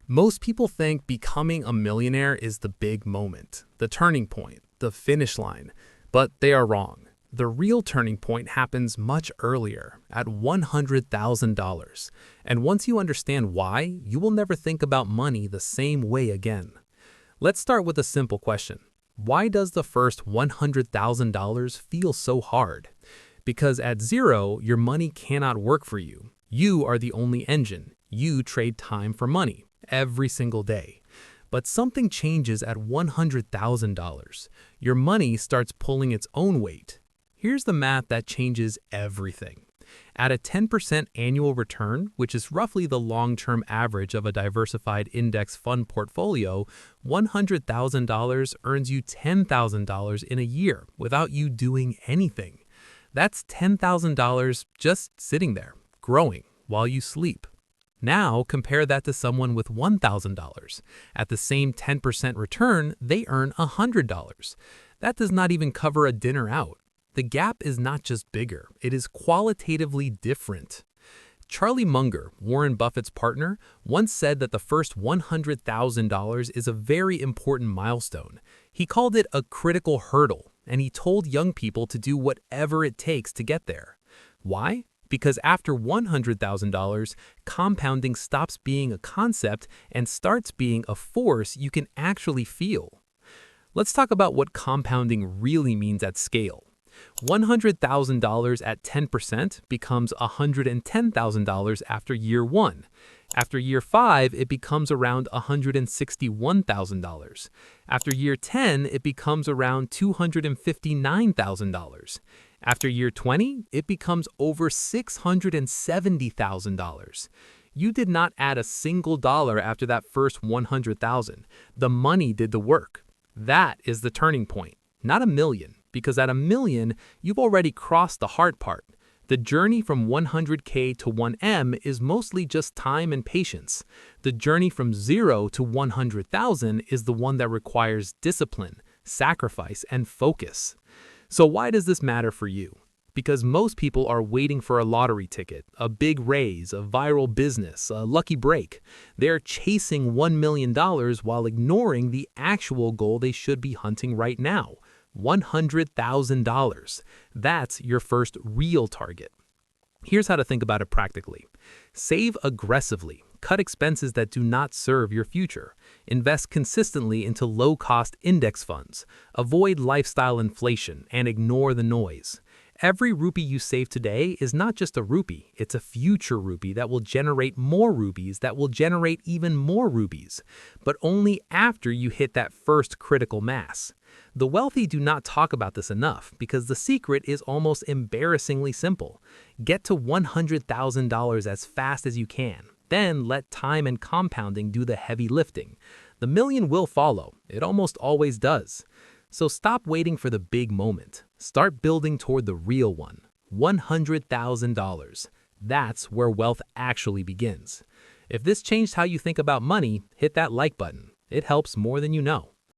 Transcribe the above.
Most people think becoming a millionaire is the big moment, the turning point, the finish line, but they are wrong. The real turning point happens much earlier, at $100,000. And once you understand why, you will never think about money the same way again. Let's start with a simple question. Why does the first $100,000 feel so hard? Because at zero, your money cannot work for you. You are the only engine. You trade time for money every single day. But something changes at $100,000. Your money starts pulling its own weight. Here's the math that changes everything. At a 10% annual return, which is roughly the long-term average of a diversified index fund portfolio, $100,000 earns you $10,000 in a year without you doing anything. That's $10,000 just sitting there, growing while you sleep. Now compare that to someone with $1,000. At the same 10% return, they earn $100. That does not even cover a dinner out. The gap is not just bigger, it is qualitatively different. Charlie Munger, Warren Buffett's partner, once said that the first $100,000 is a very important milestone. He called it a critical hurdle, and he told young people to do whatever it takes to get there. Why? Because after $100,000, compounding stops being a concept and starts being a force you can actually feel. Let's talk about what compounding really means at scale. $100,000 at 10% becomes $110,000 after year 1. After year 5, it becomes around $161,000. After year 10, it becomes around $259,000. After year 20, it becomes over $670,000. You did not add a single dollar after that first $100,000. The money did the work. That is the turning point, not a million, because at a million, you've already crossed the hard part. The journey from 100K to 1M is mostly just time and patience. The journey from 0 to 100,000 is the one that requires discipline, sacrifice, and focus. So why does this matter for you? Because most people are waiting for a lottery ticket, a big raise, a viral business, a lucky break. They're chasing $1 million while ignoring the actual goal they should be hunting right now. $100,000. That's your first real target. Here's how to think about it practically. Save aggressively. Cut expenses that do not serve your future. Invest consistently into low-cost index funds. Avoid lifestyle inflation and ignore the noise. Every rupee you save today is not just a rupee, it's a future rupee that will generate more rupees that will generate even more rupees, but only after you hit that first critical mass. The wealthy do not talk about this enough because the secret is almost embarrassingly simple. Get to $100,000 as fast as you can. Then let time and compounding do the heavy lifting. The million will follow. It almost always does. So stop waiting for the big moment. Start building toward the real one. $100,000. That's where wealth actually begins. If this changed how you think about money, hit that like button. It helps more than you know.